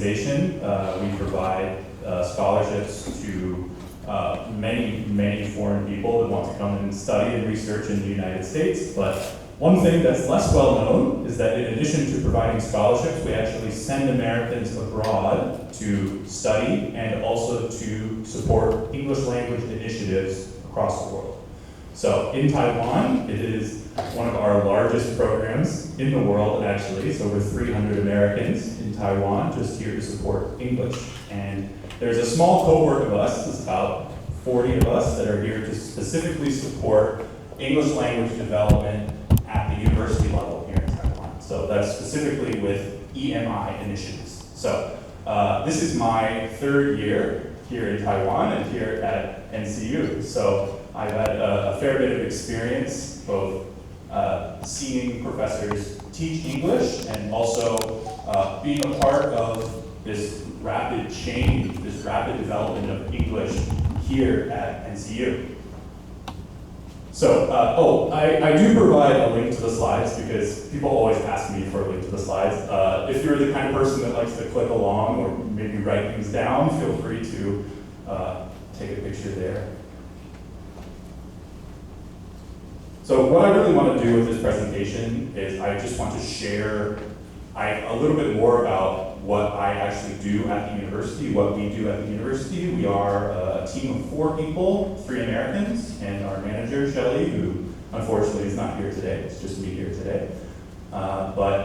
We provide scholarships to many foreign people that want to come and study and research in the United States. But one thing that's less well known is that in addition to providing scholarships, we actually send Americans abroad to study and also to support English language initiatives across the world. So in Taiwan, it is one of our largest programs in the world, actually. So over 300 Americans in Taiwan just here to support English. And there's a small cohort of us, it's about 40 of us, that are here to specifically support English language development at the university level here in Taiwan. So that's specifically with EMI initiatives. So this is my third year here in Taiwan and here at NCU. So I've had a fair bit of experience both seeing professors teach English and also being a part of this rapid change, this rapid development of English here at NCU. So, I do provide a link to the slides because people always ask me for a link to the slides. If you're the kind of person that likes to click along or maybe write things down, feel free to take a picture there. So what I really want to do with this presentation is I just want to share a little bit more about what I actually do at the university, what we do at the university. We are a team of 4 people, 3 Americans, and our manager, Shelly, who unfortunately is not here today. It's just me here today. Okay, I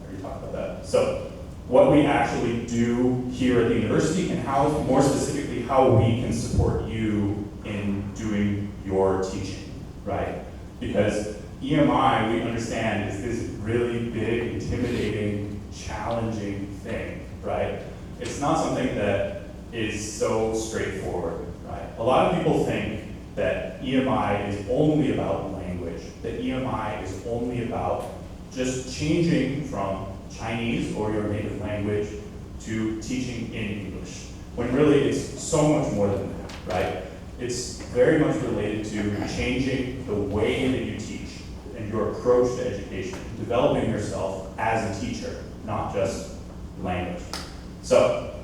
already talked about that. So what we actually do here at the university and how, more specifically, how we can support you in doing your teaching, right? Because EMI, we understand, is this really big, intimidating, challenging thing, right? It's not something that is so straightforward, right? A lot of people think that EMI is only about language, that EMI is only about just changing from Chinese or your native language to teaching in English, when really it's so much more than that, right? It's very much related to changing the way that you teach and your approach to education, developing yourself as a teacher, not just language. So,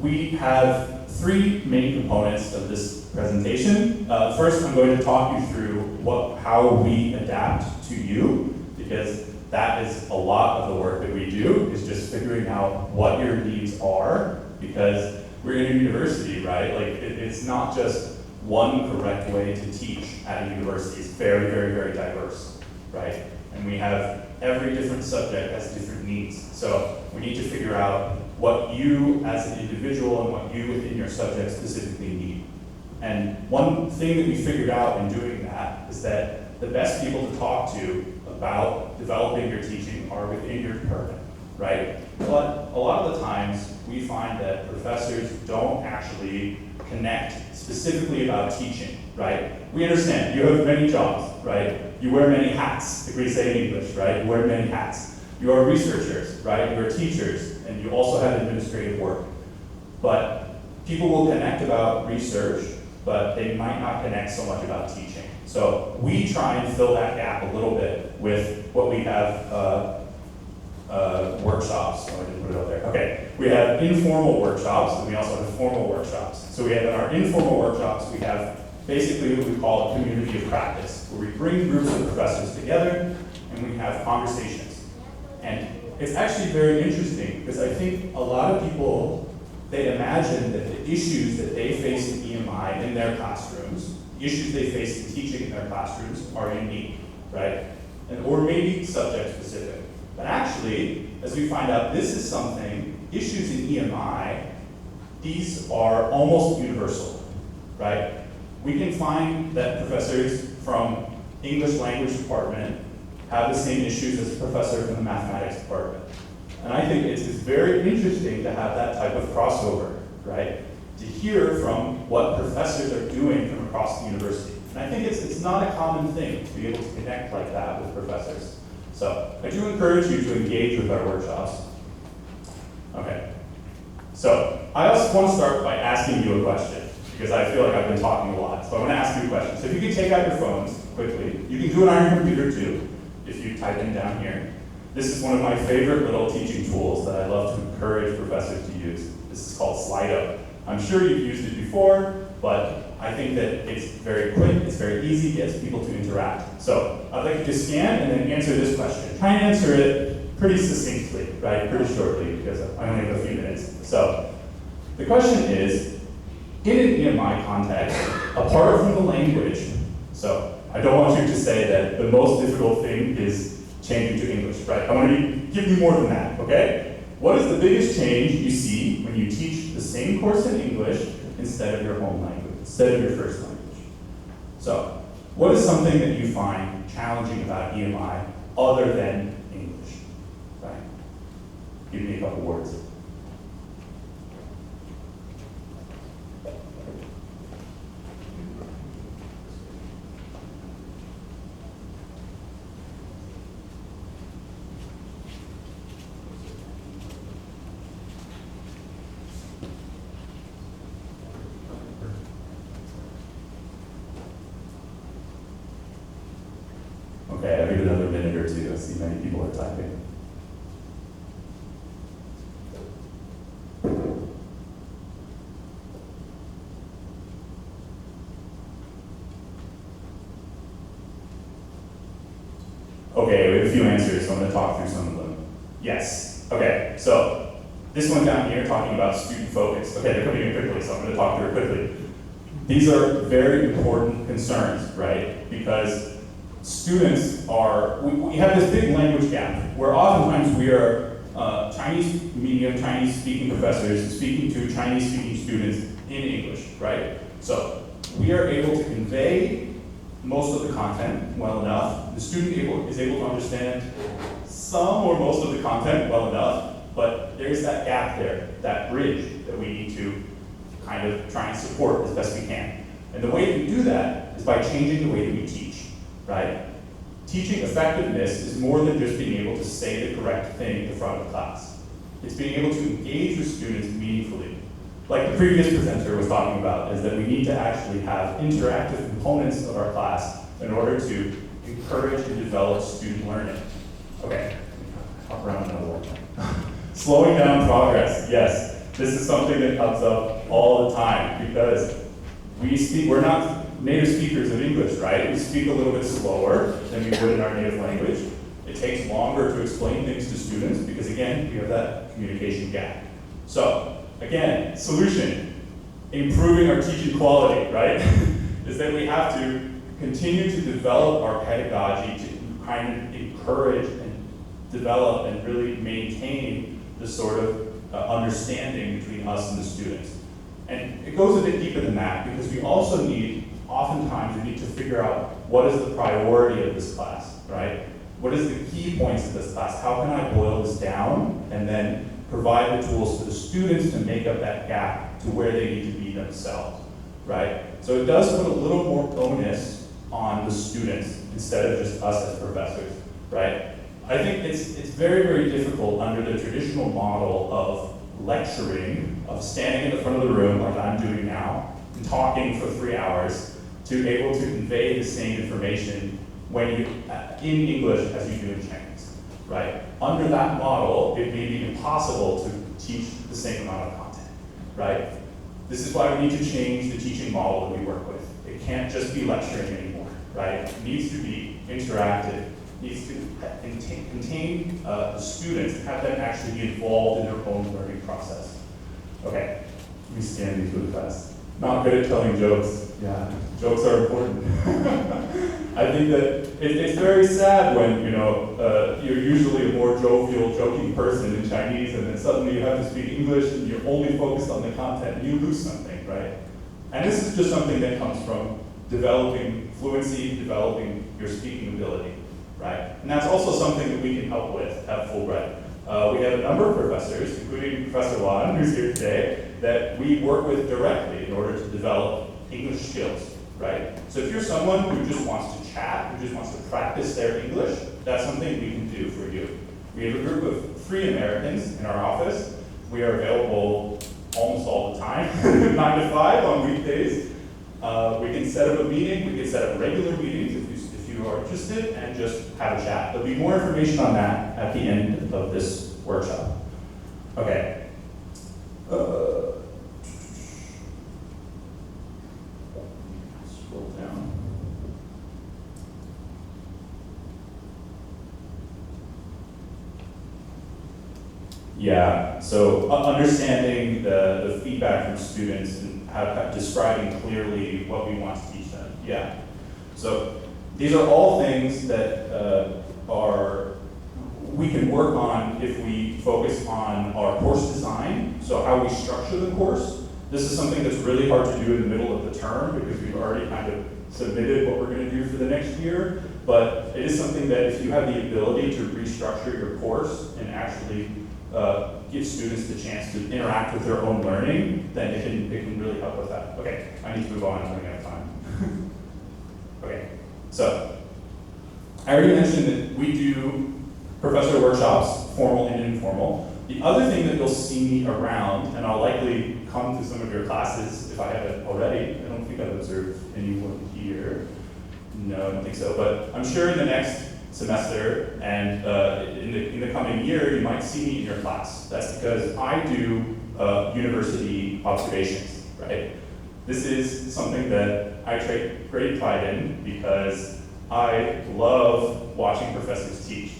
we have 3 main components of this presentation. First, I'm going to talk you through how we adapt to you, because that is a lot of the work that we do, is just figuring out what your needs are, because we're in a university, right? Like, it's not just one correct way to teach at a university. It's very, very, very diverse, right? And we have every different subject has different needs. So we need to figure out what you as an individual and what you within your subject specifically need. And one thing that we figured out in doing that is that the best people to talk to about developing your teaching are within your department, right? But a lot of the times we find that professors don't actually connect specifically about teaching, right? We understand you have many jobs, right? You wear many hats, if we say in English, right? You wear many hats. You are researchers, right? You are teachers, and you also have administrative work. But people will connect about research, but they might not connect so much about teaching. So we try and fill that gap a little bit with what we have workshops. Oh, I didn't put it up there. Okay, we have informal workshops, and we also have formal workshops. So we have in our informal workshops, we have basically what we call a community of practice, where we bring groups of professors together and we have conversations. And it's actually very interesting because I think a lot of people, they imagine that the issues that they face in EMI in their classrooms, issues they face in teaching in their classrooms are unique, right? Or maybe subject specific. But actually, as we find out, this is something, issues in EMI, these are almost universal, right? We can find that professors from English language department have the same issues as a professor from the mathematics department. And I think it's very interesting to have that type of crossover, right? To hear from what professors are doing from across the university. And I think it's not a common thing to be able to connect like that with professors. So I do encourage you to engage with our workshops. Okay, so I also want to start by asking you a question, because I feel like I've been talking a lot. So I want to ask you a question. So if you can take out your phones quickly, you can do it on your computer too, if you type in down here. This is one of my favorite little teaching tools that I love to encourage professors to use. This is called Slido. I'm sure you've used it before, but I think that it's very quick, it's very easy, gets people to interact. So I'd like you to scan and then answer this question. Try and answer it pretty succinctly, right? Pretty shortly, because I only have a few minutes. So the question is, in an EMI context, apart from the language, so I don't want you to say that the most difficult thing is changing to English, right? I want to give you more than that, okay? What is the biggest change you see when you teach the same course in English instead of your home language, instead of your first language? So, what is something that you find challenging about EMI other than English, right? Give me a couple words. Okay, I'll give it another minute or two. I see many people are typing. Okay, we have a few answers, so I'm going to talk through some of them. Yes. Okay, so this one down here talking about student focus. Okay, they're coming in quickly, so I'm going to talk through it quickly. These are very important concerns, right? Because students are, we have this big language gap where oftentimes we are Chinese medium, Chinese speaking professors speaking to Chinese speaking students in English, right? So we are able to convey most of the content well enough. The student is able to understand some or most of the content well enough, but there's that gap there, that bridge that we need to kind of try and support as best we can. And the way that we do that is by changing the way that we teach, right? Teaching effectiveness is more than just being able to say the correct thing in front of the class. It's being able to engage with students meaningfully. Like the previous presenter was talking about, is that we need to actually have interactive components of our class in order to encourage and develop student learning. Okay, hop around another one. Slowing down progress, yes. This is something that comes up all the time because we're not native speakers of English, right? We speak a little bit slower than we would in our native language. It takes longer to explain things to students because, again, we have that communication gap. So, again, solution, improving our teaching quality, right? is that we have to continue to develop our pedagogy to kind of encourage and develop and really maintain the sort of understanding between us and the students. And it goes a bit deeper than that because we also oftentimes we need to figure out what is the priority of this class, right? What is the key points of this class? How can I boil this down and then provide the tools to the students to make up that gap to where they need to be themselves, right? So it does put a little more onus on the students instead of just us as professors, right? I think it's very, very difficult under the traditional model of lecturing, of standing in the front of the room like I'm doing now, and talking for 3 hours, to be able to convey the same information in English as you do in Chinese, right? Under that model, it may be impossible to teach the same amount of content, right? This is why we need to change the teaching model that we work with. It can't just be lecturing anymore, right? It needs to be interactive. It needs to contain the students and have them actually be involved in their own learning process. Okay, let me scan these really fast. Not good at telling jokes. Yeah, jokes are important. I think that it's very sad when you're usually a more jovial, joking person in Chinese, and then suddenly you have to speak English, and you're only focused on the content, and you lose something, right? And this is just something that comes from developing fluency, developing your speaking ability, right? And that's also something that we can help with at Fulbright. We have a number of professors, including Professor Wan, who's here today, that we work with directly in order to develop English skills, right? So if you're someone who just wants to chat, who just wants to practice their English, that's something we can do for you. We have a group of free Americans in our office. We are available almost all the time, 9 to 5 on weekdays. We can set up a meeting. We can set up regular meetings if you you are interested and just have a chat. There'll be more information on that at the end of this workshop. Okay. Scroll down. Yeah, so understanding the feedback from students and describing clearly what we want to teach them. Yeah. So these are all things that we can work on if we focus on our course design, so how we structure the course. This is something that's really hard to do in the middle of the term because we've already kind of submitted what we're going to do for the next year, but it is something that if you have the ability to restructure your course and actually give students the chance to interact with their own learning, then it can really help with that. Okay, I need to move on, I'm running out of time. Okay, so I already mentioned that we do professor workshops, formal and informal. The other thing that you'll see me around, and I'll likely come to some of your classes if I haven't already. I don't think I've observed anyone here. No, I don't think so, but I'm sure in the next semester and in the coming year, you might see me in your class. That's because I do university observations, right? This is something that I take great pride in because I love watching professors teach.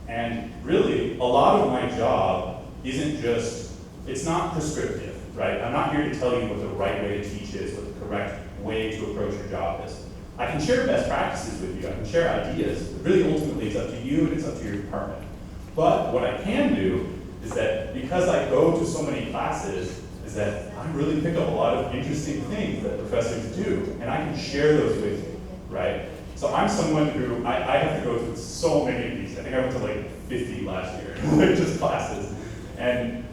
And really, a lot of my job isn't just, it's not prescriptive, right? I'm not here to tell you what the right way to teach is, what the correct way to approach your job is. I can share best practices with you, I can share ideas, but really ultimately it's up to you and it's up to your department. But what I can do is that because I go to so many classes, is that I really pick up a lot of interesting things that professors do, and I can share those with you, right? So I'm someone who, I have to go through so many of these. I think I went to like 50 last year, like just classes. And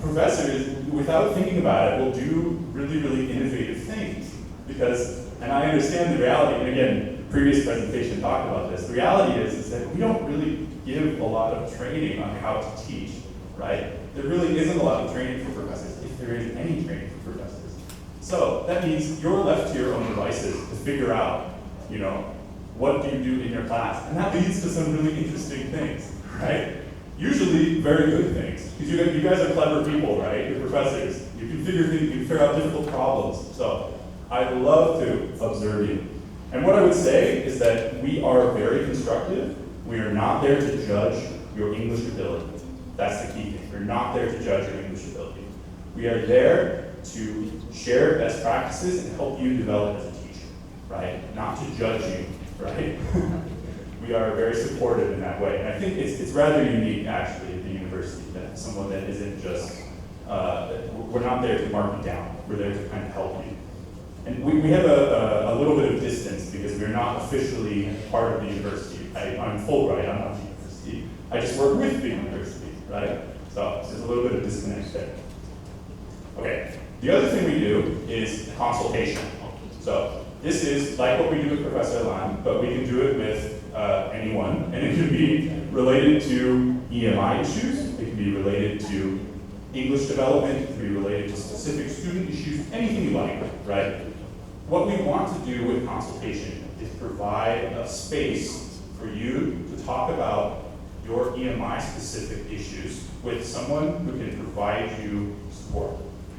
professors, without thinking about it, will do really, really innovative things. Because, and I understand the reality, and again, previous presentation talked about this, the reality is that we don't really give a lot of training on how to teach, right? There really isn't a lot of training for professors, if there is any training for professors. So that means you're left to your own devices to figure out, you know, what do you do in your class? And that leads to some really interesting things, right? Usually very good things. Because you guys are clever people, right? You're professors. You can figure things, you can figure out difficult problems. So I love to observe you. And what I would say is that we are very constructive. We are not there to judge your English ability. That's the key thing. We're not there to judge your English ability. We are there to share best practices and help you develop as a teacher, right? Not to judge you, right? We are very supportive in that way. And I think it's rather unique, actually, at the university, that someone that isn't just, we're not there to mark you down. We're there to kind of help you. And we have a little bit of distance because we're not officially part of the university. I'm Fulbright, I'm not the university. I just work with the university, right? So there's a little bit of disconnect there. Okay, the other thing we do is consultation. So this is like what we do with Professor Lam, but we can do it with anyone, and it can be related to EMI issues, it can be related to English development, it can be related to specific student issues, anything you like, right? What we want to do with consultation is provide a space for you to talk about your EMI specific issues with someone who can provide you support,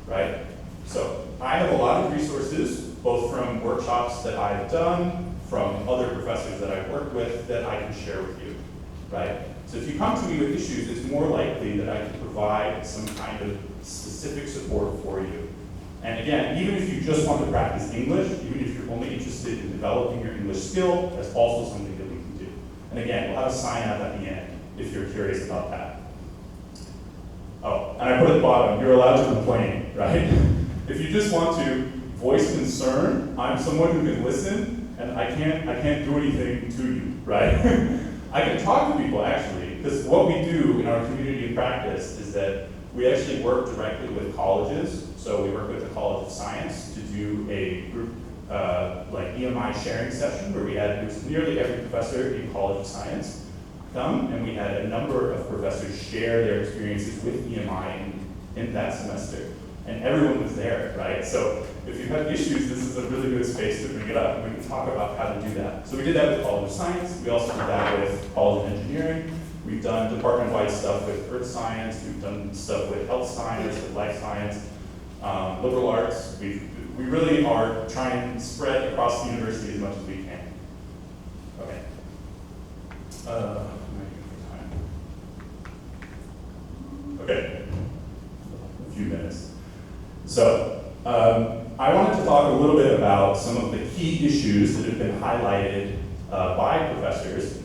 right? So I have a lot of resources, both from workshops that I've done, from other professors that I've worked with, that I can share with you, right? So if you come to me with issues, it's more likely that I can provide some kind of specific support for you. And again, even if you just want to practice English, even if you're only interested in developing your English skill, that's also something that we can do. And again, we'll have a sign up at the end if you're curious about that. Oh, and I put at the bottom, you're allowed to complain, right? If you just want to voice concern, I'm someone who can listen, and I can't do anything to you, right? I can talk to people actually, because what we do in our community of practice is that we actually work directly with colleges. So we work with the College of Science to do a group like EMI sharing session where it was nearly every professor in College of Science come, and we had a number of professors share their experiences with EMI in that semester. and everyone was there, right? So if you have issues, this is a really good space to bring it up, and we can talk about how to do that. So we did that with College of Science. We also did that with College of Engineering. We've done department-wide stuff with Earth Science. We've done stuff with Health Science, with Life Science, Liberal Arts. We really are trying to spread across the university as much as we can. Okay. Okay, a few minutes. So, I wanted to talk a little bit about some of the key issues that have been highlighted by professors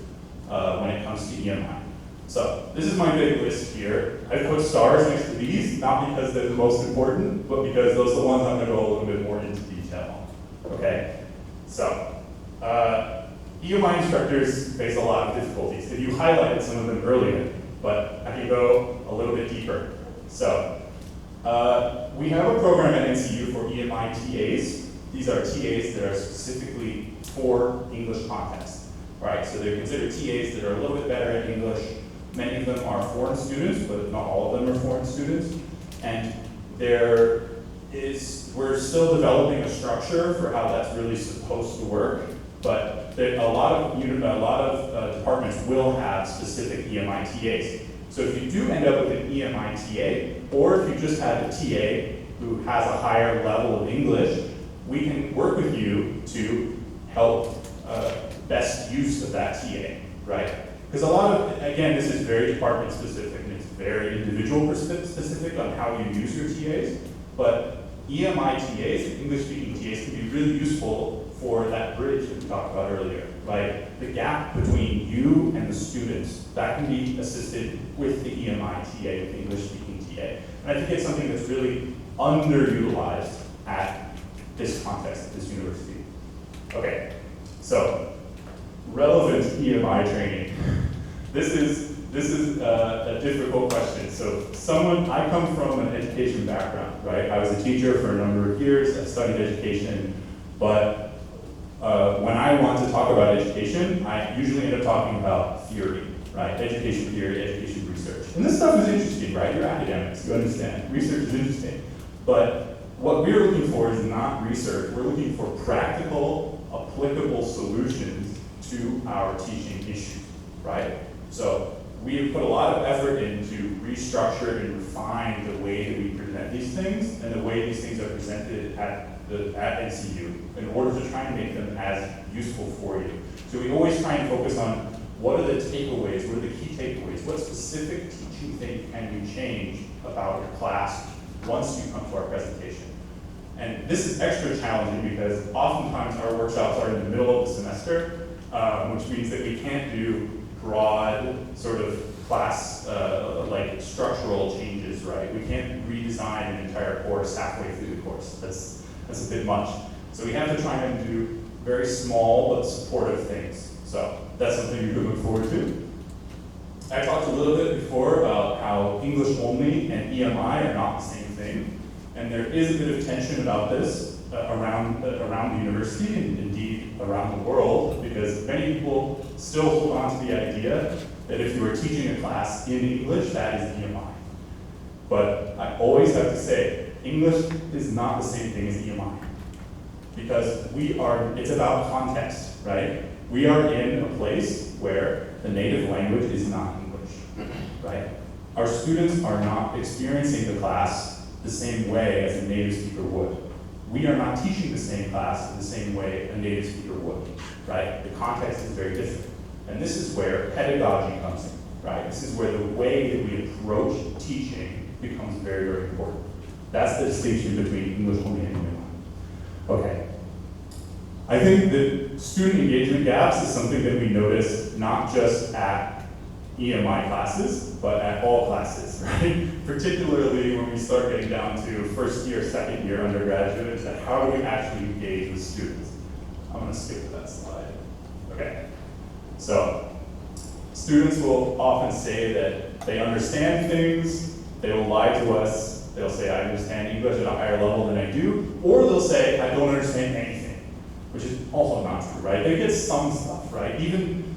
when it comes to EMI. So, this is my big list here. I put stars next to these, not because they're the most important, but because those are the ones I'm going to go a little bit more into detail on. Okay? So, EMI instructors face a lot of difficulties. If you highlighted some of them earlier, but I can go a little bit deeper. So, we have a program at NCU for EMI TAs. These are TAs that are specifically for English context. Right, so they're considered TAs that are a little bit better at English. Many of them are foreign students, but not all of them are foreign students. And we're still developing a structure for how that's really supposed to work. But a lot of departments will have specific EMI TAs. So if you do end up with an EMI TA, or if you just had a TA who has a higher level of English, we can work with you to help best use of that TA, right? Because a lot of, again, this is very department specific and it's very individual specific on how you use your TAs, but EMI TAs, English speaking TAs, can be really useful for that bridge that we talked about earlier, right? The gap between you and the students, that can be assisted with the EMI TA, with the English speaking TA. And I think it's something that's really underutilized at this context, at this university. Okay, so relevant EMI training. This is a difficult question. So I come from an education background, right? I was a teacher for a number of years. I studied education, but when I want to talk about education, I usually end up talking about theory, right? Education theory, education research. And this stuff is interesting, right? You're academics, you understand. Research is interesting. But what we're looking for is not research. We're looking for practical, applicable solutions to our teaching issues, right? So we have put a lot of effort into restructure and refine the way that we present these things and the way these things are presented at NCU in order to try and make them as useful for you. So we always try and focus on what are the takeaways, what are the key takeaways, what specific teaching thing can you change about your class once you come to our presentation. And this is extra challenging because oftentimes our workshops are in the middle of the semester, which means that we can't do broad sort of class, like structural changes, right? We can't redesign an entire course halfway through the course. That's a bit much. So we have to try and do very small but supportive things. So that's something you can look forward to. I talked a little bit before about how English only and EMI are not the same thing. And there is a bit of tension about this around the university and indeed around the world, because many people still hold on to the idea that if you are teaching a class in English, that is EMI. But I always have to say, English is not the same thing as EMI. Because it's about context, right? We are in a place where the native language is not English, right? Our students are not experiencing the class the same way as a native speaker would. We are not teaching the same class in the same way a native speaker would, right? The context is very different. And this is where pedagogy comes in, right? This is where the way that we approach teaching becomes very, very important. That's the distinction between English only and EMI. Okay. I think that student engagement gaps is something that we notice not just at EMI classes, but at all classes, right? Particularly when we start getting down to first year, second year undergraduates, and how do we actually engage with students? I'm gonna skip to that slide. Okay, so students will often say that they understand things, they will lie to us, they'll say I understand English at a higher level than I do, or they'll say I don't understand anything, which is also not true, right? They get some stuff, right? Even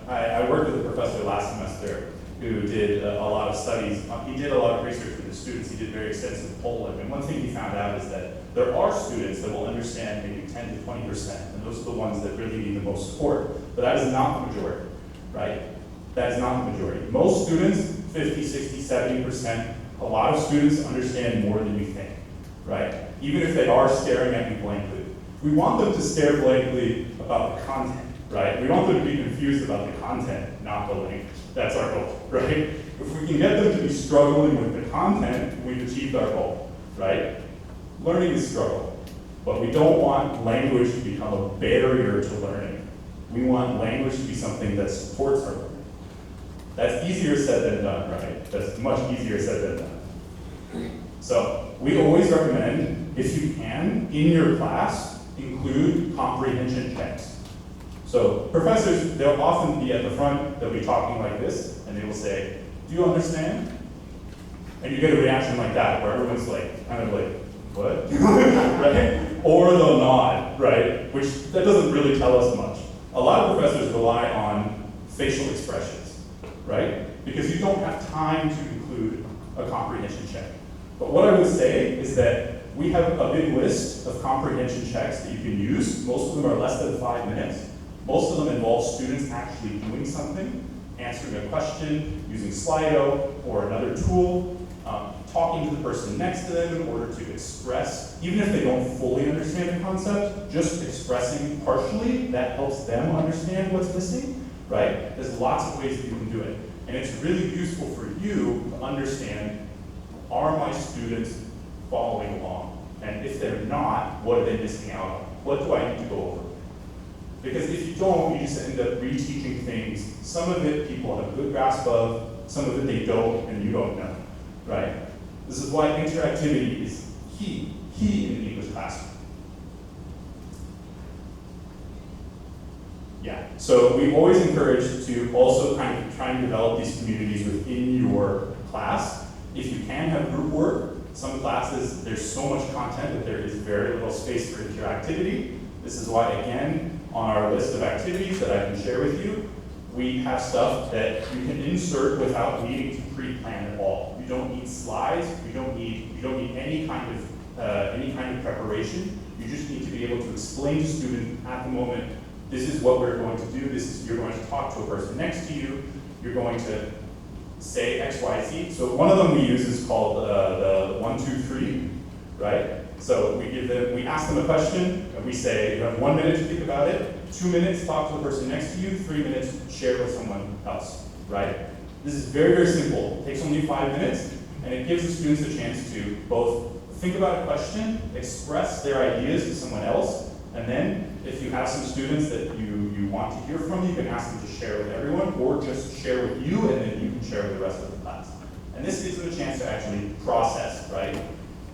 I worked with a professor last semester, who did a lot of studies. He did a lot of research with the students. He did very extensive polling. And one thing he found out is that there are students that will understand maybe 10 to 20%, and those are the ones that really need the most support. But that is not the majority, right? That is not the majority. Most students, 50, 60, 70%, a lot of students understand more than you think, right? Even if they are staring at you blankly. We want them to stare blankly about the content, right? We want them to be confused about the content, not the language. That's our goal, right? If we can get them to be struggling with the content, we've achieved our goal, right? Learning is struggle, but we don't want language to become a barrier to learning. We want language to be something that supports our learning. That's easier said than done, right? That's much easier said than done. So we always recommend, if you can, in your class, include comprehension checks. So professors, they'll often be at the front, they'll be talking like this, and they will say, do you understand? And you get a reaction like that, where everyone's like, kind of like, what? Right? Or they'll nod, right? Which, that doesn't really tell us much. A lot of professors rely on facial expressions, right? Because you don't have time to include a comprehension check. But what I would say is that we have a big list of comprehension checks that you can use. Most of them are less than 5 minutes. Most of them involve students actually doing something, answering a question, using Slido or another tool, talking to the person next to them in order to express, even if they don't fully understand the concept, just expressing partially, that helps them understand what's missing, right? There's lots of ways that you can do it. And it's really useful for you to understand, are my students following along? And if they're not, what are they missing out on? What do I need to go over? Because if you don't, you just end up reteaching things. Some of it people have a good grasp of, some of it they don't, and you don't know, right? This is why interactivity is key in the English classroom. Yeah, so we always encourage to also kind of try and develop these communities within your class. If you can have group work, some classes, there's so much content that there is very little space for interactivity. This is why, again, on our list of activities that I can share with you, we have stuff that you can insert without needing to pre-plan at all. You don't need slides. You don't need any kind of preparation. You just need to be able to explain to students at the moment, this is what we're going to do. You're going to talk to a person next to you. You're going to say X, Y, Z. So one of them we use is called the 1, 2, 3, right? So we ask them a question, and we say, you have 1 minute to think about it, 2 minutes talk to the person next to you, 3 minutes share with someone else, right? This is very, very simple. It takes only 5 minutes, and it gives the students a chance to both think about a question, express their ideas to someone else, and then if you have some students that you want to hear from, you can ask them to share with everyone, or just share with you, and then you can share with the rest of the class. And this gives them a chance to actually process, right?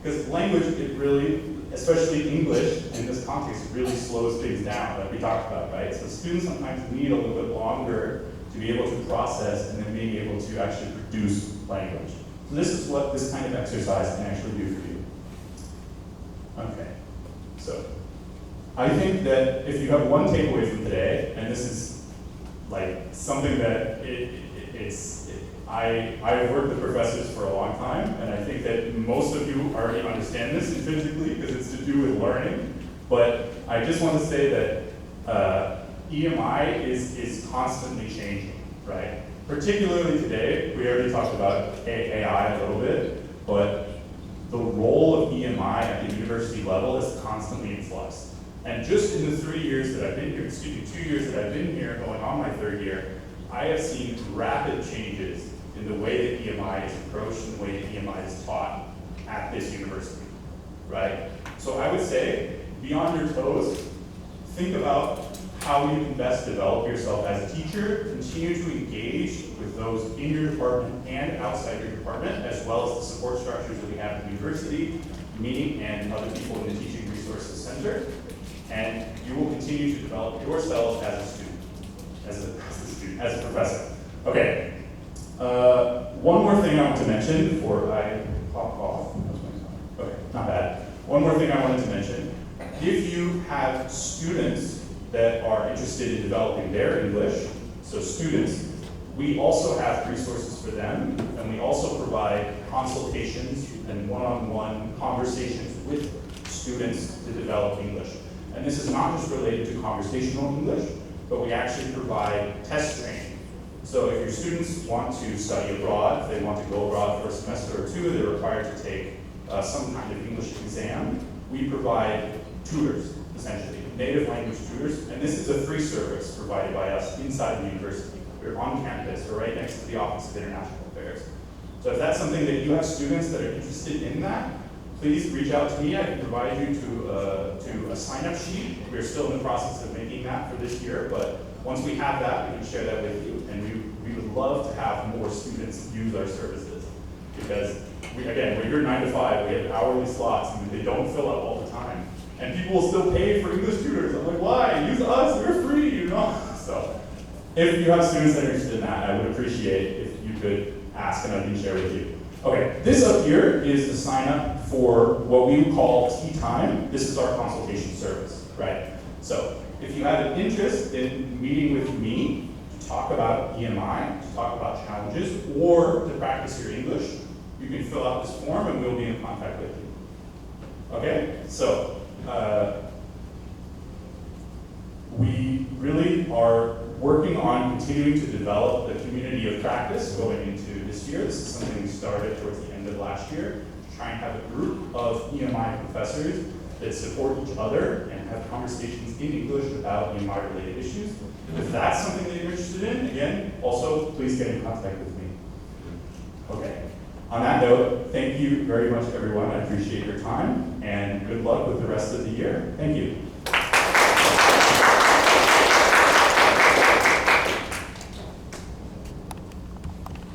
Because language, it really, especially English in this context, it really slows things down, like we talked about, right? So students sometimes need a little bit longer to be able to process and then being able to actually produce language. So this is what this kind of exercise can actually do for you. Okay, so I think that if you have one takeaway from today, and this is like something that I've worked with professors for a long time, and I think that most of you already understand this intrinsically because it's to do with learning. But I just want to say that EMI is constantly changing, right? Particularly today, we already talked about AI a little bit, but the role of EMI at the university level is constantly in flux. And just in the 3 years that I've been here, 2 years that I've been here, going on my 3rd year, I have seen rapid changes in the way that EMI is approached and the way that EMI is taught at this university, right? So I would say, be on your toes, think about how you can best develop yourself as a teacher, continue to engage with those in your department and outside your department, as well as the support structures that we have at the university, me and other people in the Teaching Resources Center, and you will continue to develop yourself as a student, as a professor. Okay. One more thing I want to mention before I pop off. Okay, not bad. One more thing I wanted to mention. If you have students that are interested in developing their English, so students, we also have resources for them, and we also provide consultations and one-on-one conversations with students to develop English. And this is not just related to conversational English, but we actually provide test training. So if your students want to study abroad, if they want to go abroad for a semester or two, they're required to take some kind of English exam, we provide tutors, essentially, native language tutors, and this is a free service provided by us inside the university. We're on campus, we're right next to the Office of International Affairs. So if that's something that you have students that are interested in that, please reach out to me. I can provide you to a sign-up sheet. We're still in the process of making that for this year, but once we have that, we can share that with you. And we would love to have more students use our services. Because, again, we're here 9 to 5, we have hourly slots, and they don't fill up all the time. And people will still pay for English tutors. I'm like, why? Use us, we're free, you know? So, if you have students that are interested in that, I would appreciate if you could ask and I can share with you. Okay, this up here is the sign up for what we would call Tea Time. This is our consultation service, right? So, if you have an interest in meeting with me to talk about EMI, to talk about challenges, or to practice your English, you can fill out this form and we'll be in contact with you. Okay, so we really are working on continuing to develop the community of practice going into this year. This is something we started towards the end of last year, to try and have a group of EMI professors that support each other and have conversations in English about EMI-related issues. If that's something that you're interested in, again, also please get in contact with me. Okay. On that note, thank you very much, everyone. I appreciate your time, and good luck with the rest of the year. Thank you.